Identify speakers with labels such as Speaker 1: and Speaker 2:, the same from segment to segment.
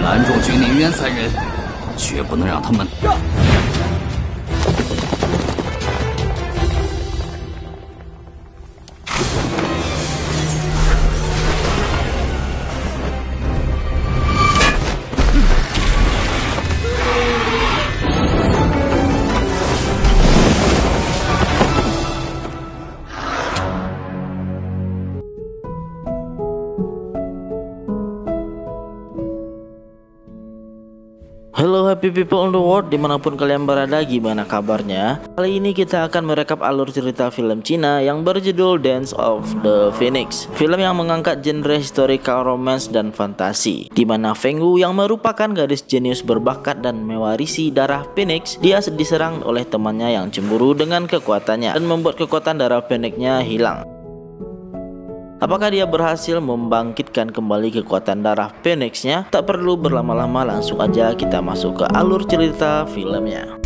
Speaker 1: 拦住君临渊三人，绝不能让他们。
Speaker 2: Hello happy people on the world, dimanapun kalian berada, gimana kabarnya? Kali ini kita akan merekap alur cerita film Cina yang berjudul Dance of the Phoenix. Film yang mengangkat genre historical romance dan fantasi, di mana Feng Wu yang merupakan gadis jenius berbakat dan mewarisi darah Phoenix, dia diserang oleh temannya yang cemburu dengan kekuatannya dan membuat kekuatan darah Phoenix-nya hilang. Apakah dia berhasil membangkitkan kembali kekuatan darah Phoenix-nya? Tak perlu berlama-lama, langsung aja kita masuk ke alur cerita filmnya.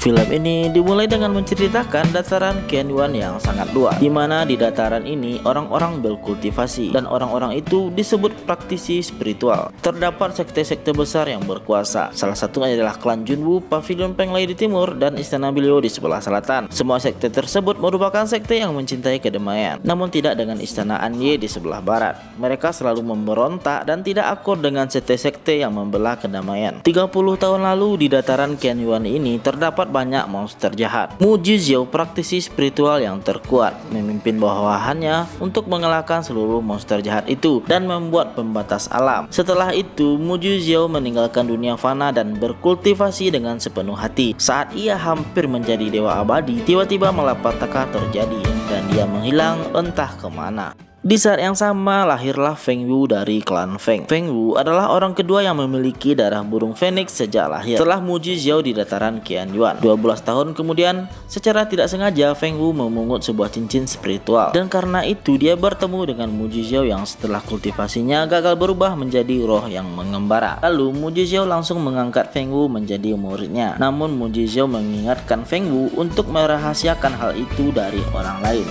Speaker 2: Film ini dimulai dengan menceritakan dataran Qianyuan yang sangat luas, di mana di dataran ini orang-orang berkultivasi dan orang-orang itu disebut praktisi spiritual. Terdapat sekte-sekte besar yang berkuasa. Salah satunya adalah klan Junwu, Pavilion Penglai di timur, dan Istana Beliau di sebelah selatan. Semua sekte tersebut merupakan sekte yang mencintai kedamaian, namun tidak dengan Istana Anye di sebelah barat. Mereka selalu memberontak dan tidak akur dengan sekte-sekte yang membelah kedamaian. 30 tahun lalu di dataran Qianyuan ini terdapat banyak monster jahat. Mu Jiuzhou, praktisi spiritual yang terkuat, memimpin bawahannya untuk mengalahkan seluruh monster jahat itu dan membuat pembatas alam. Setelah itu, Mu Jiuzhou meninggalkan dunia fana dan berkultivasi dengan sepenuh hati. Saat ia hampir menjadi dewa abadi, tiba-tiba malapetaka terjadi dan dia menghilang entah kemana. Di saat yang sama lahirlah Feng Wu dari klan Feng. Feng Wu adalah orang kedua yang memiliki darah burung Phoenix sejak lahir, setelah Mu Jiuzhou di dataran Qianyuan. 12 tahun kemudian, secara tidak sengaja Feng Wu memungut sebuah cincin spiritual, dan karena itu dia bertemu dengan Mu Jiuzhou yang setelah kultivasinya gagal berubah menjadi roh yang mengembara. Lalu Mu Jiuzhou langsung mengangkat Feng Wu menjadi muridnya. Namun Mu Jiuzhou mengingatkan Feng Wu untuk merahasiakan hal itu dari orang lain.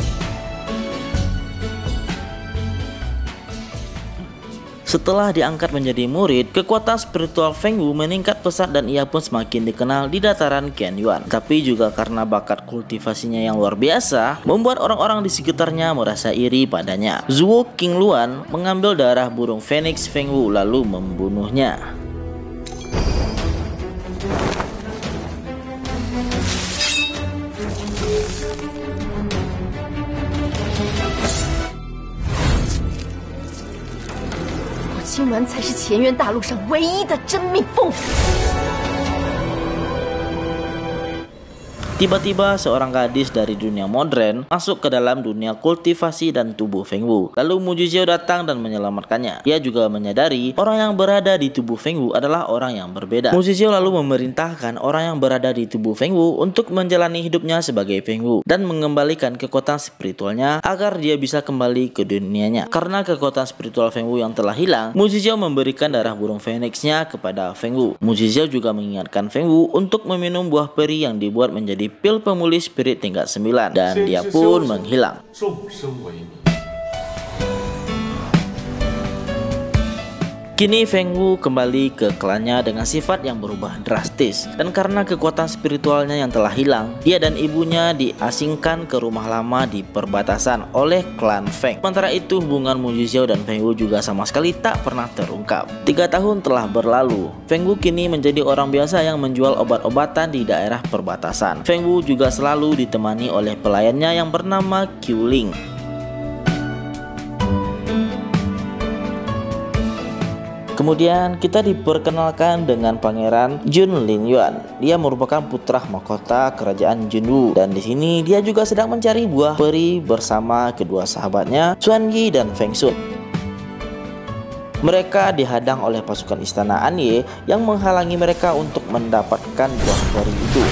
Speaker 2: Setelah diangkat menjadi murid, kekuatan spiritual Feng Wu meningkat pesat dan ia pun semakin dikenal di dataran Qianyuan. Tapi juga karena bakat kultivasinya yang luar biasa, membuat orang-orang di sekitarnya merasa iri padanya. Zhuo Qingluan mengambil darah burung Phoenix Feng Wu lalu membunuhnya.
Speaker 3: 青鸾才是乾元大陆上唯一的真命凤凰。
Speaker 2: Tiba-tiba seorang gadis dari dunia modern masuk ke dalam dunia kultivasi dan tubuh Feng Wu. Lalu Mu Jiuzhou datang dan menyelamatkannya. Dia juga menyadari orang yang berada di tubuh Feng Wu adalah orang yang berbeda. Mu Jiuzhou lalu memerintahkan orang yang berada di tubuh Feng Wu untuk menjalani hidupnya sebagai Feng Wu dan mengembalikan kekuatan spiritualnya agar dia bisa kembali ke dunianya. Karena kekuatan spiritual Feng Wu yang telah hilang, Mu Jiuzhou memberikan darah burung Phoenix-nya kepada Feng Wu. Mu Jiuzhou juga mengingatkan Feng Wu untuk meminum buah peri yang dibuat menjadi pil pemulih spirit tingkat 9 dan dia pun menghilang. Kini Feng Wu kembali ke klannya dengan sifat yang berubah drastis, dan karena kekuatan spiritualnya yang telah hilang, dia dan ibunya diasingkan ke rumah lama di perbatasan oleh klan Feng. Sementara itu hubungan Mu Jiuzhou dan Feng Wu juga sama sekali tak pernah terungkap. 3 tahun telah berlalu, Feng Wu kini menjadi orang biasa yang menjual obat-obatan di daerah perbatasan. Feng Wu juga selalu ditemani oleh pelayannya yang bernama Qiuling. Kemudian kita diperkenalkan dengan Pangeran Jun Linyuan. Dia merupakan putra mahkota kerajaan Junwu dan di sini dia juga sedang mencari buah peri bersama kedua sahabatnya Xuan Yi dan Feng Sun. Mereka dihadang oleh pasukan istana Anye yang menghalangi mereka untuk mendapatkan buah peri itu.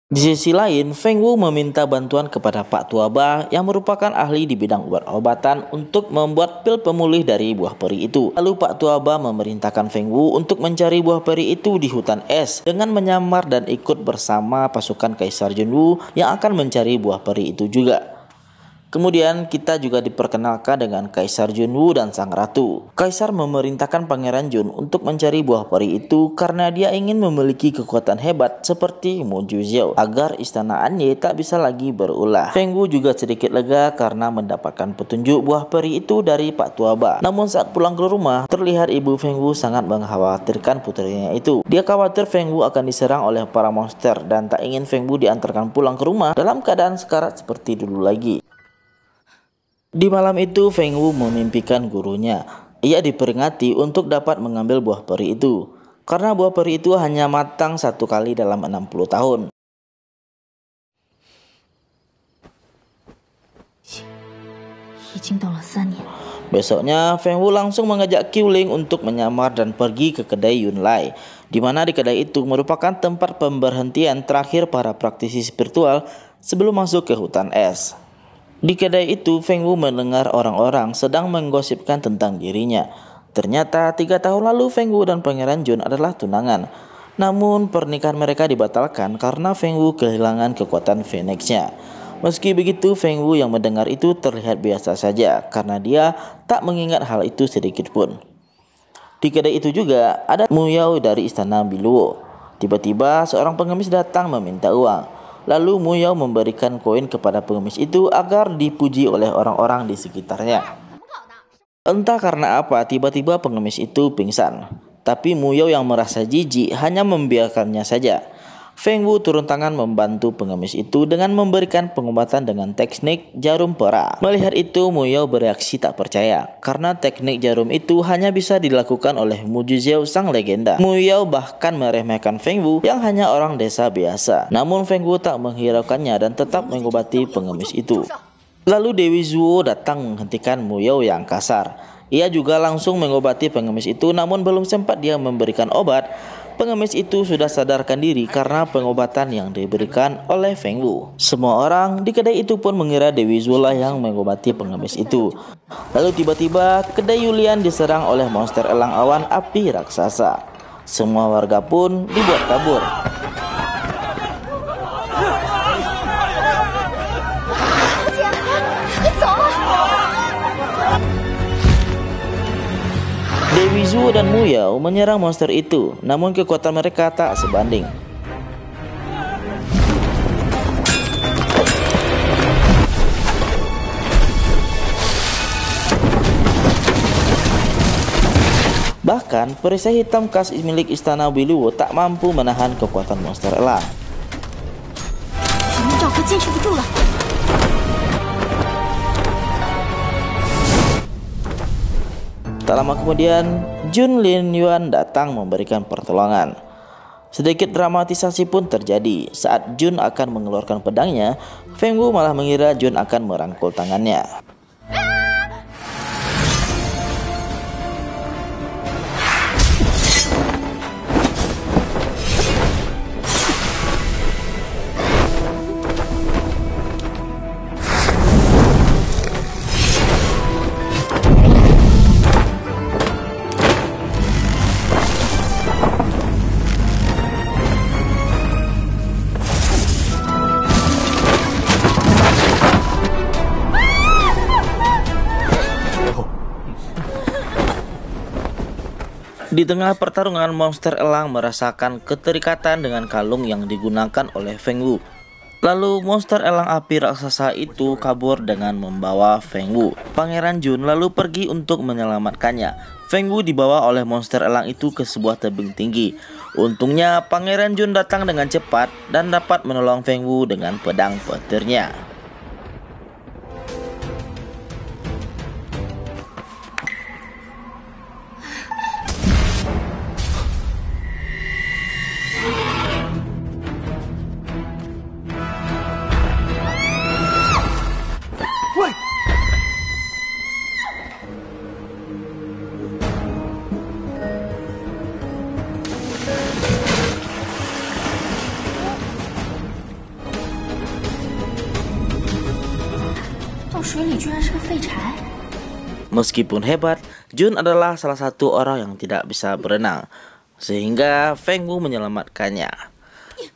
Speaker 2: Di sisi lain, Feng Wu meminta bantuan kepada Pak Tua Ba yang merupakan ahli di bidang obat-obatan untuk membuat pil pemulih dari buah peri itu. Lalu Pak Tua Ba memerintahkan Feng Wu untuk mencari buah peri itu di hutan es dengan menyamar dan ikut bersama pasukan Kaisar Junwu yang akan mencari buah peri itu juga. Kemudian kita juga diperkenalkan dengan Kaisar Junwu dan Sang Ratu. Kaisar memerintahkan Pangeran Jun untuk mencari buah peri itu karena dia ingin memiliki kekuatan hebat seperti Mu Zhuo agar istana Anye tak bisa lagi berulah. Feng Wu juga sedikit lega karena mendapatkan petunjuk buah peri itu dari Pak Tua Ba. Namun saat pulang ke rumah, terlihat ibu Feng Wu sangat mengkhawatirkan putrinya itu. Dia khawatir Feng Wu akan diserang oleh para monster dan tak ingin Feng Wu diantarkan pulang ke rumah dalam keadaan sekarat seperti dulu lagi. Di malam itu, Feng Wu memimpikan gurunya. Ia diperingati untuk dapat mengambil buah peri itu, karena buah peri itu hanya matang 1 kali dalam 60 tahun. Besoknya, Feng Wu langsung mengajak Qiu Ling untuk menyamar dan pergi ke kedai Yun Lai, di mana di kedai itu merupakan tempat pemberhentian terakhir para praktisi spiritual sebelum masuk ke hutan es. Di kedai itu, Feng Wu mendengar orang-orang sedang menggosipkan tentang dirinya. Ternyata 3 tahun lalu Feng Wu dan Pangeran Jun adalah tunangan. Namun pernikahan mereka dibatalkan karena Feng Wu kehilangan kekuatan Phoenix-nya. Meski begitu, Feng Wu yang mendengar itu terlihat biasa saja karena dia tak mengingat hal itu sedikit pun. Di kedai itu juga ada Mu Yao dari istana Biluo. Tiba-tiba seorang pengemis datang meminta uang. Lalu Mu Yao memberikan koin kepada pengemis itu agar dipuji oleh orang-orang di sekitarnya. Entah karena apa, tiba-tiba pengemis itu pingsan. Tapi Mu Yao yang merasa jijik hanya membiarkannya saja. Feng Wu turun tangan membantu pengemis itu dengan memberikan pengobatan dengan teknik jarum perah. Melihat itu, Mu Yao bereaksi tak percaya karena teknik jarum itu hanya bisa dilakukan oleh Mu Zhuo sang legenda. Mu Yao bahkan meremehkan Feng Wu yang hanya orang desa biasa. Namun Feng Wu tak menghiraukannya dan tetap mengobati pengemis itu. Lalu Dewi Zuo datang menghentikan Mu Yao yang kasar. Ia juga langsung mengobati pengemis itu, namun belum sempat dia memberikan obat, pengemis itu sudah sadarkan diri karena pengobatan yang diberikan oleh Feng Wu. Semua orang di kedai itu pun mengira Dewi Zuo lah yang mengobati pengemis itu. Lalu tiba-tiba kedai Yulian diserang oleh monster elang awan api raksasa. Semua warga pun dibuat kabur. Dewi Zuo dan Mu Yao menyerang monster itu, namun kekuatan mereka tak sebanding. Bahkan perisai hitam khas milik istana Biluo tak mampu menahan kekuatan monster elang. Tak lama kemudian, Jun Lin Yuan datang memberikan pertolongan. Sedikit dramatisasi pun terjadi. Saat Jun akan mengeluarkan pedangnya, Feng Wu malah mengira Jun akan merangkul tangannya. Di tengah pertarungan, monster elang merasakan keterikatan dengan kalung yang digunakan oleh Feng Wu. Lalu monster elang api raksasa itu kabur dengan membawa Feng Wu. Pangeran Jun lalu pergi untuk menyelamatkannya. Feng Wu dibawa oleh monster elang itu ke sebuah tebing tinggi. Untungnya Pangeran Jun datang dengan cepat dan dapat menolong Feng Wu dengan pedang petirnya.
Speaker 3: 水里居然是个废柴。
Speaker 2: Meskipun hebat, Jun adalah salah satu orang yang tidak bisa berenang, sehingga Feng Wu menyelamatkannya.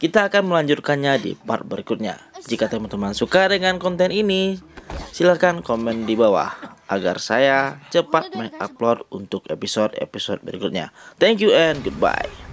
Speaker 2: Kita akan melanjutkannya di part berikutnya. Jika teman-teman suka dengan konten ini, silahkan komen di bawah agar saya cepat mengupload untuk episode-episode berikutnya. Thank you and goodbye.